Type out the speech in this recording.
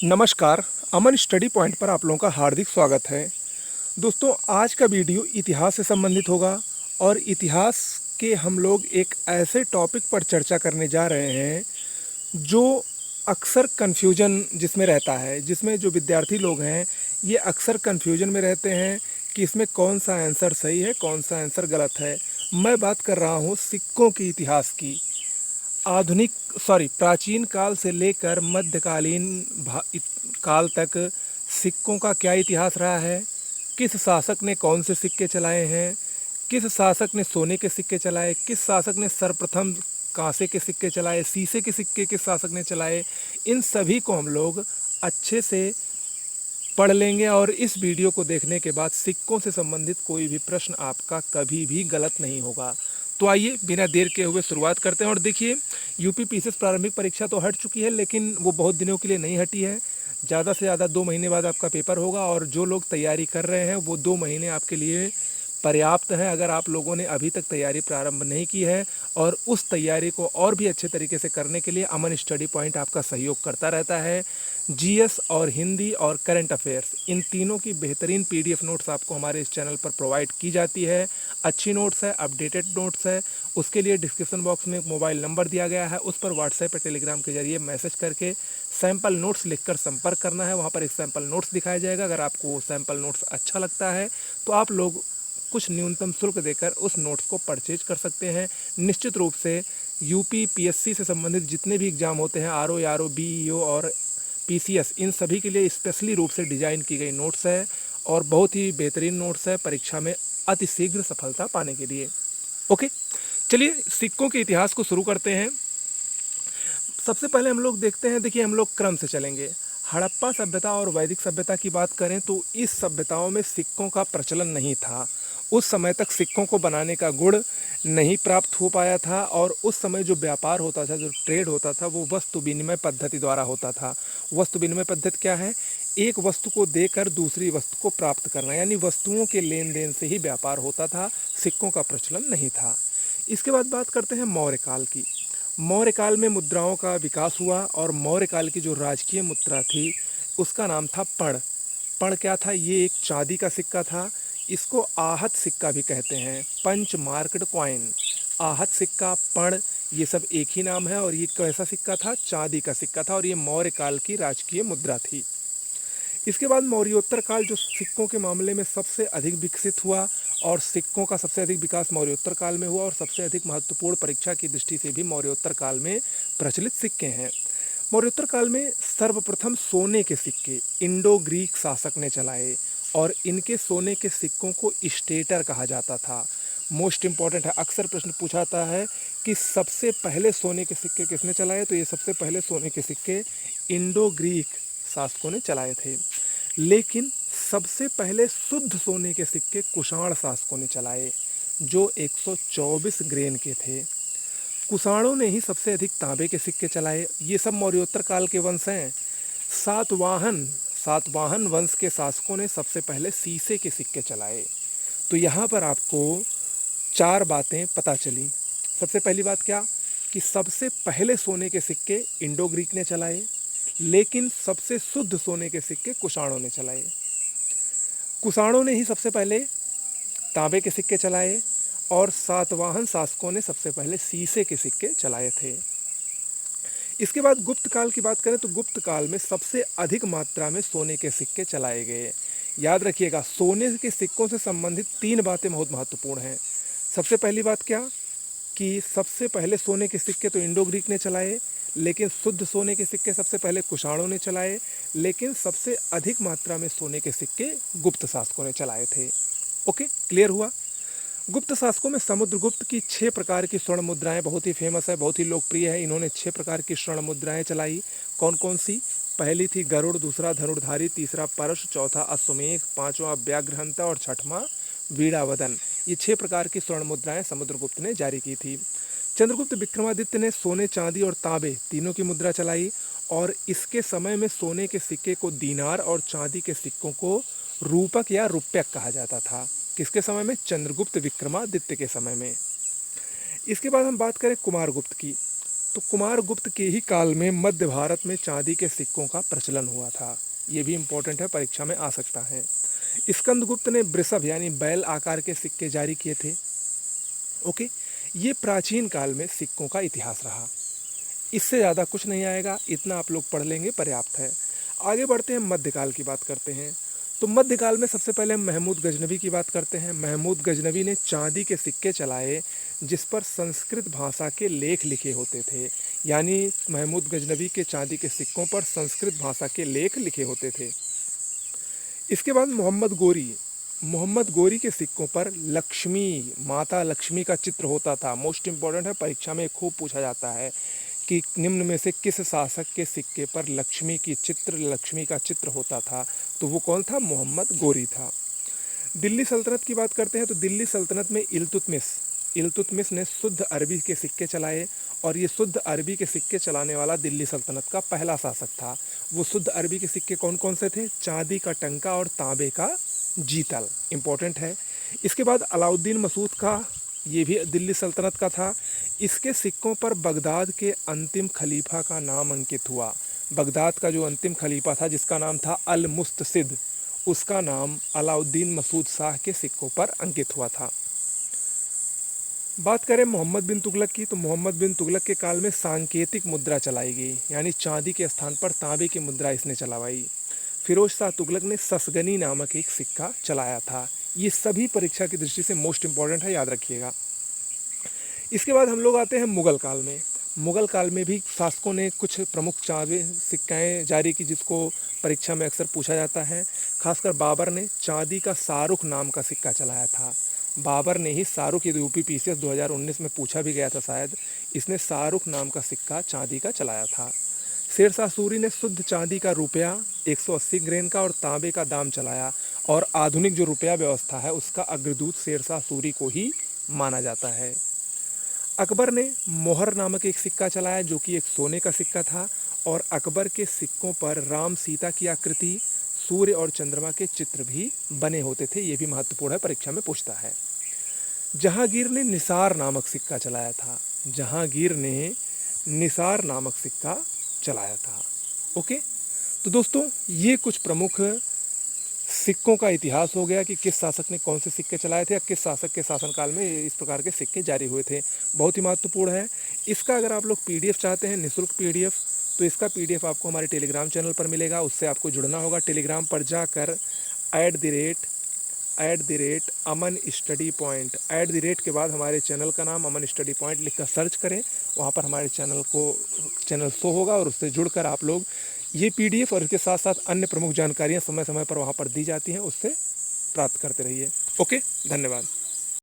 नमस्कार। अमन study point पर आप लोगों का हार्दिक स्वागत है। दोस्तों, आज का वीडियो इतिहास से संबंधित होगा और इतिहास के हम लोग एक ऐसे टॉपिक पर चर्चा करने जा रहे हैं जो अक्सर कन्फ्यूजन जिसमें रहता है, जिसमें जो विद्यार्थी लोग हैं ये अक्सर कन्फ्यूजन में रहते हैं कि इसमें कौन सा आंसर सही है, कौन सा आंसर गलत है। मैं बात कर रहा हूँ सिक्कों के इतिहास की। प्राचीन काल से लेकर मध्यकालीन काल तक सिक्कों का क्या इतिहास रहा है, किस शासक ने कौन से सिक्के चलाए हैं, किस शासक ने सोने के सिक्के चलाए, किस शासक ने सर्वप्रथम कांसे के सिक्के चलाए, शीशे के सिक्के किस शासक ने चलाए। इन सभी को हम लोग अच्छे से पढ़ लेंगे और इस वीडियो को देखने के बाद सिक्कों से संबंधित कोई भी प्रश्न आपका कभी भी गलत नहीं होगा। तो आइए बिना देर के हुए शुरुआत करते हैं। और देखिए, यूपी पीसीएस प्रारंभिक परीक्षा तो हट चुकी है, लेकिन वो बहुत दिनों के लिए नहीं हटी है। ज़्यादा से ज़्यादा 2 महीने बाद आपका पेपर होगा और जो लोग तैयारी कर रहे हैं वो 2 महीने आपके लिए पर्याप्त है। अगर आप लोगों ने अभी तक तैयारी प्रारंभ नहीं की है और उस तैयारी को और भी अच्छे तरीके से करने के लिए अमन स्टडी पॉइंट आपका सहयोग करता रहता है। जीएस और हिंदी और करंट अफेयर्स, इन तीनों की बेहतरीन पीडीएफ नोट्स आपको हमारे इस चैनल पर प्रोवाइड की जाती है। अच्छी नोट्स है, अपडेटेड नोट्स है। उसके लिए डिस्क्रिप्शन बॉक्स में एक मोबाइल नंबर दिया गया है, उस पर व्हाट्सएप या टेलीग्राम के जरिए मैसेज करके सैम्पल नोट्स लिखकर संपर्क करना है। वहाँ पर एक सैम्पल नोट्स दिखाया जाएगा। अगर आपको सैम्पल नोट्स अच्छा लगता है तो आप लोग कुछ न्यूनतम शुल्क देकर उस नोट्स को परचेज कर सकते हैं। निश्चित रूप से यूपी पीएससी से संबंधित जितने भी एग्ज़ाम होते हैं, आरओ बीईओ और पीसीएस, इन सभी के लिए स्पेशली रूप से डिज़ाइन की गई नोट्स है और बहुत ही बेहतरीन नोट्स है परीक्षा में अतिशीघ्र सफलता पाने के लिए। ओके, चलिए सिक्कों के इतिहास को शुरू करते हैं। सबसे पहले हम लोग देखते हैं, देखिए हम लोग क्रम से चलेंगे। हड़प्पा सभ्यता और वैदिक सभ्यता की बात करें तो इस सभ्यताओं में सिक्कों का प्रचलन नहीं था। उस समय तक सिक्कों को बनाने का गुण नहीं प्राप्त हो पाया था और उस समय जो व्यापार होता था, जो ट्रेड होता था, वो वस्तु विनिमय पद्धति द्वारा होता था। वस्तु विनिमय पद्धति क्या है? एक वस्तु को देकर दूसरी वस्तु को प्राप्त करना, यानी वस्तुओं के लेन देन से ही व्यापार होता था, सिक्कों का प्रचलन नहीं था। इसके बाद बात करते हैं मौर्य काल की। मौर्य काल में मुद्राओं का विकास हुआ और मौर्य काल की जो राजकीय मुद्रा थी उसका नाम था पण। पण क्या था? ये एक चांदी का सिक्का था। इसको आहत सिक्का भी कहते हैं, पंच मार्क्ड कॉइन। आहत सिक्का, पण, ये सब एक ही नाम है। और ये कैसा सिक्का था? चांदी का सिक्का था और ये मौर्य काल की राजकीय मुद्रा थी। इसके बाद मौर्योत्तर काल जो सिक्कों के मामले में सबसे अधिक विकसित हुआ और सिक्कों का सबसे अधिक विकास मौर्योत्तर काल में हुआ और सबसे अधिक महत्वपूर्ण परीक्षा की दृष्टि से भी मौर्योत्तर काल में प्रचलित सिक्के हैं। मौर्योत्तर काल में सर्वप्रथम सोने के सिक्के इंडो ग्रीक शासक ने चलाए और इनके सोने के सिक्कों को स्टेटर कहा जाता था। मोस्ट इम्पॉर्टेंट है, अक्सर प्रश्न पूछाता है कि सबसे पहले सोने के सिक्के किसने चलाए, तो ये सबसे पहले सोने के सिक्के इंडो ग्रीक शासकों ने चलाए थे। लेकिन सबसे पहले शुद्ध सोने के सिक्के कुषाण शासकों ने चलाए जो 124 ग्रेन के थे। कुषाणों ने ही सबसे अधिक तांबे के सिक्के चलाए। ये सब मौर्योत्तर काल के वंश हैं। सातवाहन वंश के शासकों ने सबसे पहले शीशे के सिक्के चलाए। तो यहाँ पर आपको 4 बातें पता चली। सबसे पहली बात क्या कि सबसे पहले सोने के सिक्के इंडो ग्रीक ने चलाए, लेकिन सबसे शुद्ध सोने के सिक्के कुषाणों ने चलाए। कुषाणों ने ही सबसे पहले तांबे के सिक्के चलाए और सातवाहन शासकों ने सबसे पहले शीशे के सिक्के चलाए थे। इसके बाद गुप्त काल की बात करें तो गुप्त काल में सबसे अधिक मात्रा में सोने के सिक्के चलाए गए। याद रखिएगा, सोने के सिक्कों से संबंधित 3 बातें बहुत महत्वपूर्ण हैं। सबसे पहली बात क्या कि सबसे पहले सोने के सिक्के तो इंडो ग्रीक ने चलाए, लेकिन शुद्ध सोने के सिक्के सबसे पहले कुषाणों ने चलाए, लेकिन सबसे अधिक मात्रा में सोने के सिक्के गुप्त शासकों ने चलाए थे। ओके, क्लियर हुआ। गुप्त शासकों में समुद्रगुप्त की 6 प्रकार की स्वर्ण मुद्राएं बहुत ही फेमस है, बहुत ही लोकप्रिय है। इन्होंने 6 प्रकार की स्वर्ण मुद्राएं चलाई। कौन कौन सी? पहली थी गरुड़, दूसरा धनुर्धारी, तीसरा परश, चौथा अश्वमेघ, पांचवा व्याघ्रहंता और छठवां वीणावदन। ये 6 प्रकार की स्वर्ण मुद्राएं समुद्रगुप्त ने जारी की थी। चंद्रगुप्त विक्रमादित्य ने सोने, चांदी और तांबे तीनों की मुद्रा चलाई और इसके समय में सोने के सिक्के को दीनार और चांदी के सिक्कों को रूपक या रुपयक कहा जाता था। किसके समय में? चंद्रगुप्त विक्रमादित्य के समय में। इसके बाद हम बात करें कुमारगुप्त की। तो कुमारगुप्त के ही काल में मध्य भारत में चांदी के सिक्कों का प्रचलन हुआ था। ये भी इम्पोर्टेंट है, परीक्षा में आ सकता है। स्कंदगुप्त ने वृषभ यानी बैल आकार के सिक्के जारी किए थे। ओके, ये प्राचीन काल में सिक्कों का इतिहास रहा। इससे ज़्यादा कुछ नहीं आएगा, इतना आप लोग पढ़ लेंगे पर्याप्त है। आगे बढ़ते हैं, मध्यकाल की बात करते हैं। तो मध्यकाल में सबसे पहले हम महमूद गजनवी की बात करते हैं। महमूद गजनवी ने चांदी के सिक्के चलाए जिस पर संस्कृत भाषा के लेख लिखे होते थे। यानी महमूद गजनवी के चांदी के सिक्कों पर संस्कृत भाषा के लेख लिखे होते थे। इसके बाद मोहम्मद गोरी के सिक्कों पर लक्ष्मी, माता लक्ष्मी का चित्र होता था। मोस्ट इम्पॉर्टेंट है, परीक्षा में खूब पूछा जाता है कि निम्न में से किस शासक के सिक्के पर लक्ष्मी का चित्र होता था। तो वो कौन था? मोहम्मद गोरी था। दिल्ली सल्तनत की बात करते हैं तो दिल्ली सल्तनत में इल्तुतमिश ने शुद्ध अरबी के सिक्के चलाए, और ये शुद्ध अरबी के सिक्के चलाने वाला दिल्ली सल्तनत का पहला शासक था। वो शुद्ध अरबी के सिक्के कौन कौन से थे? चांदी का टंका और तांबे का जीतल, इम्पोर्टेंट है। इसके बाद अलाउद्दीन मसूद का, ये भी दिल्ली सल्तनत का था। इसके सिक्कों पर बगदाद के अंतिम खलीफा का नाम अंकित हुआ। बगदाद का जो अंतिम खलीफा था जिसका नाम था अल मुस्तसिद, उसका नाम अलाउद्दीन मसूद शाह के सिक्कों पर अंकित हुआ था। बात करें मोहम्मद बिन तुगलक की, तो मोहम्मद बिन तुगलक के काल में सांकेतिक मुद्रा चलाई गई, यानी चांदी के स्थान पर तांबे की मुद्रा इसने चलवाई। फिरोज शाह तुगलक ने ससगनी नामक एक सिक्का चलाया था। ये सभी परीक्षा की दृष्टि से मोस्ट इम्पॉर्टेंट है, याद रखिएगा। इसके बाद हम लोग आते हैं मुगल काल में। मुगल काल में भी शासकों ने कुछ प्रमुख चांदी सिक्काएँ जारी की, जिसको परीक्षा में अक्सर पूछा जाता है। खासकर बाबर ने चांदी का शाहरुख नाम का सिक्का चलाया था। बाबर ने ही शाहरुख, ये UPPCS 2019 में पूछा भी गया था शायद, इसने शाहरुख नाम का सिक्का चांदी का चलाया था। शेर शाह सूरी ने शुद्ध चांदी का रुपया 180 ग्रेन का और तांबे का दाम चलाया, और आधुनिक जो रुपया व्यवस्था है उसका अग्रदूत शेर शाह सूरी को ही माना जाता है। अकबर ने मोहर नामक एक सिक्का चलाया जो कि एक सोने का सिक्का था, और अकबर के सिक्कों पर राम सीता की आकृति, सूर्य और चंद्रमा के चित्र भी बने होते थे। ये भी महत्वपूर्ण है, परीक्षा में पूछता है। जहांगीर ने निसार नामक सिक्का चलाया था। जहांगीर ने निसार नामक सिक्का चलाया था। ओके, तो दोस्तों ये कुछ प्रमुख सिक्कों का इतिहास हो गया कि किस शासक ने कौन से सिक्के चलाए थे या किस शासक के शासनकाल में इस प्रकार के सिक्के जारी हुए थे। बहुत ही महत्वपूर्ण है। इसका अगर आप लोग PDF चाहते हैं, निःशुल्क PDF, तो इसका PDF आपको हमारे टेलीग्राम चैनल पर मिलेगा। उससे आपको जुड़ना होगा। टेलीग्राम पर जाकर @अमन स्टडी पॉइंट, @ के बाद हमारे चैनल का नाम अमन स्टडी पॉइंट लिखकर सर्च करें। वहाँ पर हमारे चैनल शो होगा, और उससे जुड़कर आप लोग ये PDF और इसके साथ साथ अन्य प्रमुख जानकारियाँ समय समय पर वहाँ पर दी जाती हैं, उससे प्राप्त करते रहिए। ओके, धन्यवाद।